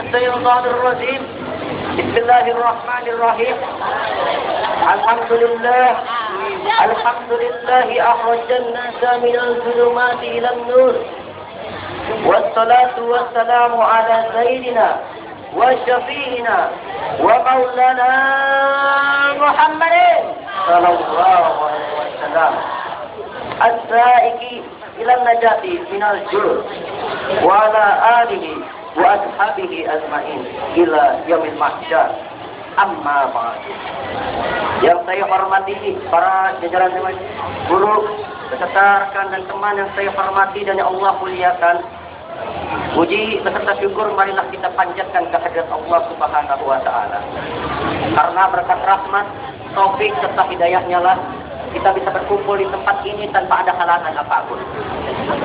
الشيطان الرجيم بسم الله الرحمن الرحيم الحمد لله أخرج الناس من الظلمات إلى النور والصلاة والسلام على سيدنا وشفيعنا ومولانا محمد صلى الله عليه وسلم السائق إلى النجاة من الجور وعلى آله وأصحابه أجمعين إلى يوم المحشر. Amma ba'd. Yang saya hormati para jajaran guru, beserta rekan dan teman yang saya hormati dan yang Allah muliakan. Puji beserta syukur marilah kita panjatkan kehadirat Allah Subhanahu wa taala. Karena berkat rahmat, taufik serta hidayahnya lah kita bisa berkumpul di tempat ini tanpa ada halangan apapun.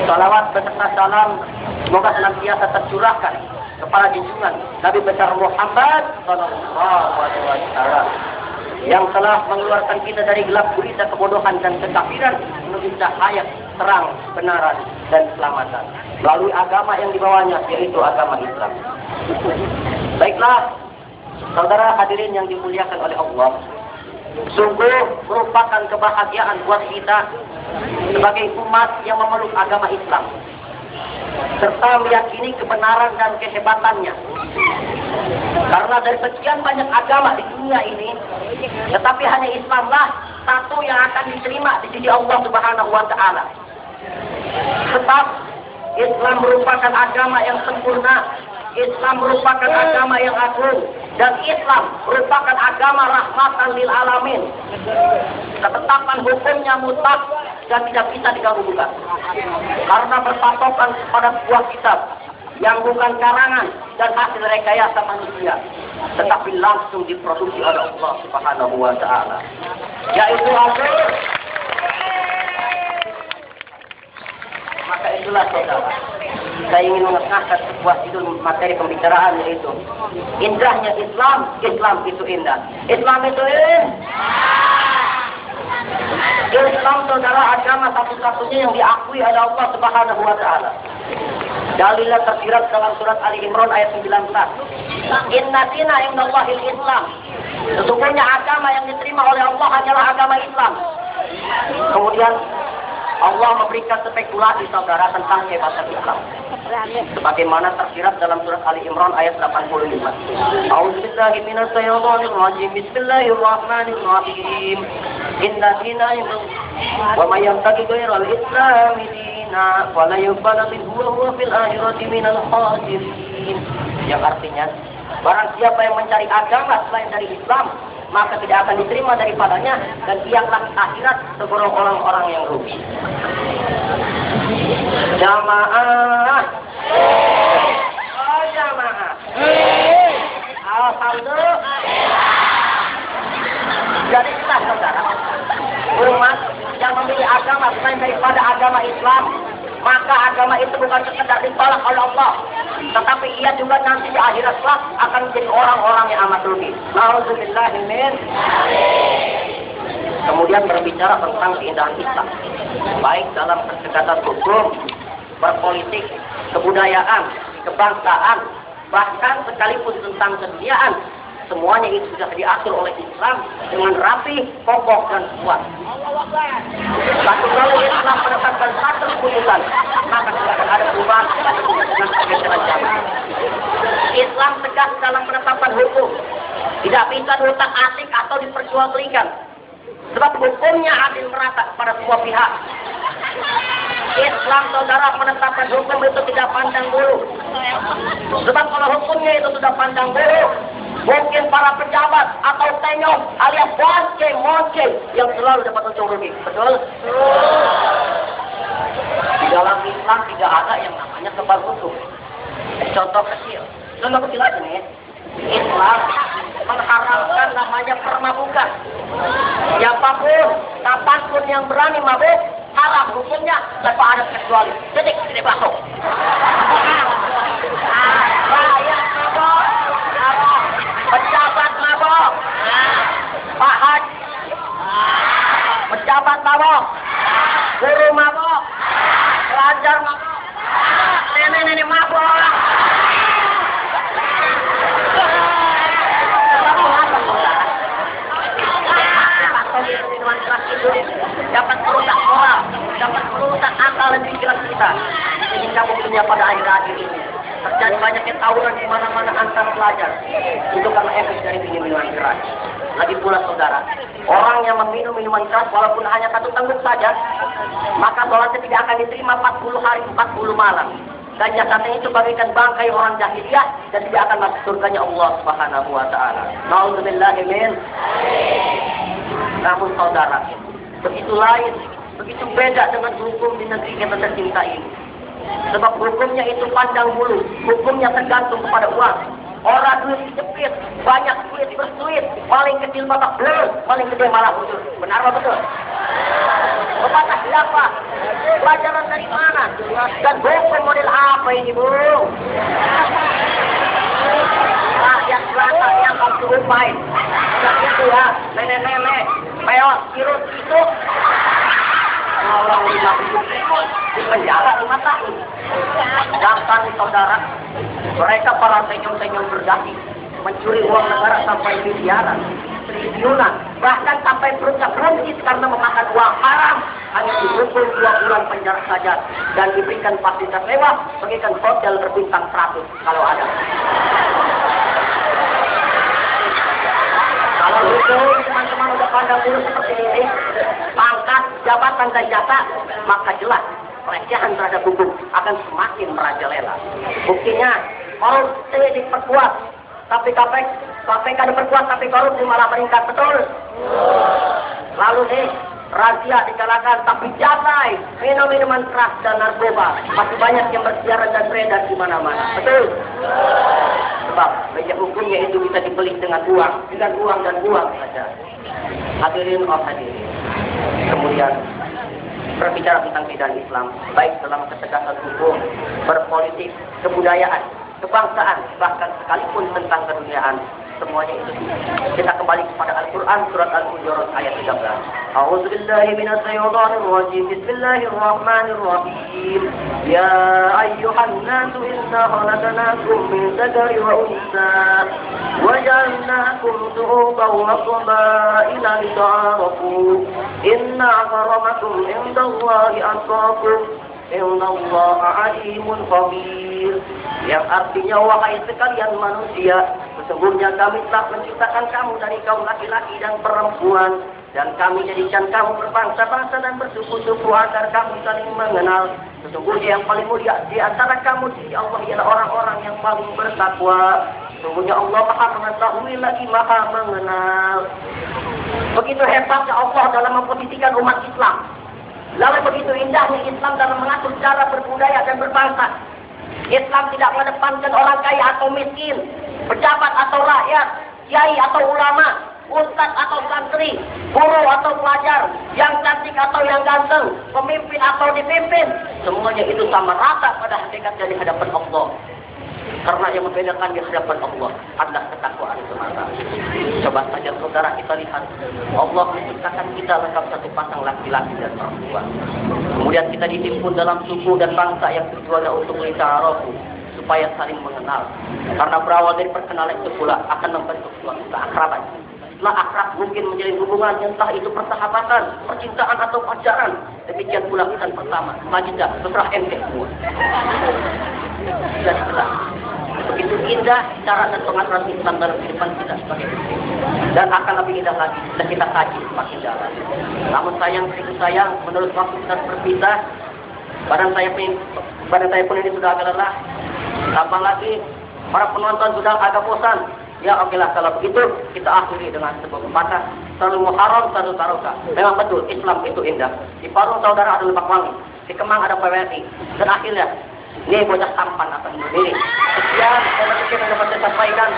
Salawat beserta salam semoga senantiasa tercurahkan kepada junjungan Nabi besar Muhammad sallallahu alaihi wasallam yang telah mengeluarkan kita dari gelap gulita kebodohan dan kekafiran menuju cahaya terang kebenaran dan keselamatan melalui agama yang dibawanya, yaitu agama Islam. Baiklah, saudara hadirin yang dimuliakan oleh Allah, sungguh merupakan kebahagiaan buat kita sebagai umat yang memeluk agama Islam serta meyakini kebenaran dan kehebatannya. Karena dari sekian banyak agama di dunia ini, tetapi hanya Islamlah satu yang akan diterima di sisi Allah Subhanahu wa taala. Sebab Islam merupakan agama yang sempurna, Islam merupakan agama yang agung, dan Islam merupakan agama rahmatan lil alamin. Ketetapan hukumnya mutlak dan tidak bisa diganggu-gugat. Karena berpatokan pada sebuah kitab yang bukan karangan dan hasil rekayasa manusia, tetapi langsung diproduksi oleh Allah Subhanahu wa taala, yaitu Al-Qur'an. Maka itulah saudara, saya ingin mengangkat sebuah judul materi pembicaraan, yaitu indahnya Islam. Islam itu indah. Islam itu Islam saudara agama satu-satunya yang diakui oleh Allah Subhanahu wa taala. Dalilnya tersirat dalam surat Ali Imran ayat 19. Inna dina indallahil Islam. Sesungguhnya agama yang diterima oleh Allah hanyalah agama Islam. Kemudian Allah memberikan spekulasi saudara tentang kehebatan Islam. Sebagaimana tersirat dalam surat Ali Imran ayat 85. A'udzubillahi minasyaitonir rajim. Bismillahirrahmanirrahim. Inna dina wa may yabtaghi ghairal islami dina fala yuqbal minhu wa huwa fil akhirati minal khasirin. Yang artinya, barang siapa yang mencari agama selain dari Islam, maka tidak akan diterima daripadanya, dan ialah akhirat segolong orang-orang yang rugi. Jamaah, oh jamaah, alhamdulillah. Jadi kita saudara, umat yang memilih agama selain daripada agama Islam, maka agama itu bukan sekedar ditolak oleh Allah, tetapi ia juga nanti di akhirat kelak akan menjadi orang-orang yang amat rugi. Nauzubillahi min. Kemudian berbicara tentang keindahan Islam, baik dalam pendekatan hukum, berpolitik, kebudayaan, kebangsaan, bahkan sekalipun tentang keduniaan, semuanya itu sudah diatur oleh Islam dengan rapi, kokoh, dan kuat. Satu kali Islam menetapkan satu keputusan, maka tidak akan ada perubahan dengan pergeseran zaman. Islam tegas dalam penetapan hukum, tidak bisa diutak-atik atau diperjualbelikan, sebab hukumnya adil merata kepada semua pihak. Islam saudara menetapkan hukum itu tidak pandang bulu, sebab kalau hukumnya itu sudah pandang bulu, mungkin para pejabat atau tenyong alias bonce yang selalu dapat untung rugi. Betul? Di dalam Islam tidak ada yang namanya kebal hukum. Contoh kecil aja nih. Islam mengharamkan namanya permabukan. Siapapun, kapanpun yang berani mabuk, haram hukumnya tanpa ada kecuali. Titik, tidak masuk. Rakyat mabuk, pejabat mabuk, Pak Haji, pejabat mabuk, guru mabuk, pelajar mabuk, nenek-nenek mabuk. dapat merusak moral, dapat merusak akal dan pikiran kita. Sehingga mungkinnya pada akhir-akhir ini terjadi banyaknya tawuran di mana-mana antar pelajar. Itu karena efek dari minuman keras. Lagi pula saudara, orang yang meminum minuman keras walaupun hanya 1 tengguk saja, maka sholatnya tidak akan diterima 40 hari 40 malam. Dan jasanya itu bagaikan bangkai orang jahiliyah dan tidak akan masuk surganya Allah Subhanahu wa taala. Nauzubillahi min. Namun saudara, begitu lain, begitu beda dengan hukum di negeri kita tercinta ini. Sebab hukumnya itu pandang bulu, hukumnya tergantung kepada uang. Orang duit dijepit, banyak duit bersuit, paling kecil babak belur, paling gede malah bujur. Benar apa betul? Pepatah siapa? Pelajaran dari mana? Dan hukum model apa ini, Bu? Rakyat selatan yang kamu upain. Itu ya, nenek-nenek, peot, kirut, itu. Orang 50 di penjara 5 tahun. Sedangkan saudara, mereka para senyum-senyum berdaki mencuri uang negara sampai miliaran, triliunan, bahkan sampai perutnya berhenti karena memakan uang haram, hanya dihukum 2 bulan penjara saja dan diberikan fasilitas mewah bagaikan hotel berbintang 100 kalau ada. Kalau itu teman-teman udah pandang dulu seperti ini, pangkat, jabatan dan jasa, maka jelas pelecehan terhadap hukum akan semakin merajalela. Buktinya korupsi diperkuat, tapi KPK diperkuat, tapi korupsi malah meningkat, betul? Lalu nih, razia dikalahkan, tapi jangan minum-minuman keras dan narkoba masih banyak yang bersiaran dan beredar di mana-mana, betul? Sebab meja hukumnya itu bisa dibeli dengan uang dan uang saja. Hadirin hadirin. Kemudian berbicara tentang bidang Islam, baik dalam ketegasan hukum, berpolitik, kebudayaan, kebangsaan, bahkan sekalipun tentang keduniaan, semuanya itu. Kita kembali kepada Al-Quran surat Al-Hujurat ayat 13. A'udzubillahi minasyaitonir rajim. Bismillahirrahmanirrahim. Ya ayyuhan nasu inna khalaqnakum min dzakarin wa unsa wa ja'alnakum shu'uban wa qabaila lita'arafu. Inna akramakum indallahi atqakum. Innallaha alimun khabir. Yang artinya, wahai sekalian manusia, sesungguhnya kami telah menciptakan kamu dari kaum laki-laki dan perempuan, dan kami jadikan kamu berbangsa-bangsa dan bersuku-suku agar kamu saling mengenal. Sesungguhnya yang paling mulia di antara kamu di Allah ialah orang-orang yang paling bertakwa. Sesungguhnya Allah Maha mengetahui lagi Maha mengenal. Begitu hebatnya Allah dalam memposisikan umat Islam. Lalu begitu indahnya Islam dalam mengatur cara berbudaya dan berbangsa. Islam tidak mengedepankan orang kaya atau miskin, pejabat atau rakyat, kiai atau ulama, ustadz atau santri, guru atau pelajar, yang cantik atau yang ganteng, pemimpin atau dipimpin. Semuanya itu sama rata pada hakikatnya di hadapan Allah. Karena yang membedakan di hadapan Allah adalah ketakwaan semata. Coba saja saudara kita lihat, Allah menciptakan kita lengkap satu pasang laki-laki dan perempuan. Kemudian kita ditimpun dalam suku dan bangsa yang tujuannya untuk lita'arafu, supaya saling mengenal. Karena berawal dari perkenalan itu pula akan membentuk suatu keakraban. Setelah akrab mungkin menjalin hubungan, entah itu persahabatan, percintaan atau pacaran. Demikian pula pesan pertama, majidah, terserah ente semua. Sudah jelas. Begitu indah cara dan pengaturan Islam dalam kehidupan kita sebagai muslim. Dan akan lebih indah lagi bila kita kaji semakin dalam. Namun sayang, menurut waktu kita berpisah, badan saya pun ini sudah agak lelah. Tambah lagi, para penonton sudah agak bosan. Ya oke lah, kalau begitu kita akhiri dengan sebuah pepatah, selalu muharram, selalu taruka. Memang betul, Islam itu indah. Di Parung saudara ada Lebak Wangi, di Kemang ada PWRI. Dan akhirnya, ini bocah tampan akan berdiri. Sekian, saya pikir yang dapat saya sampaikan.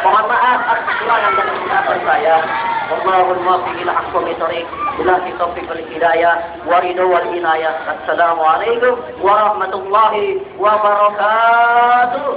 Mohon maaf atas kekurangan dan kesalahan saya. Wallahul muwaffiq ila aqwamit thoriq. Billahi taufiq wal hidayah wa ridha wal inayah. Assalamualaikum warahmatullahi wabarakatuh.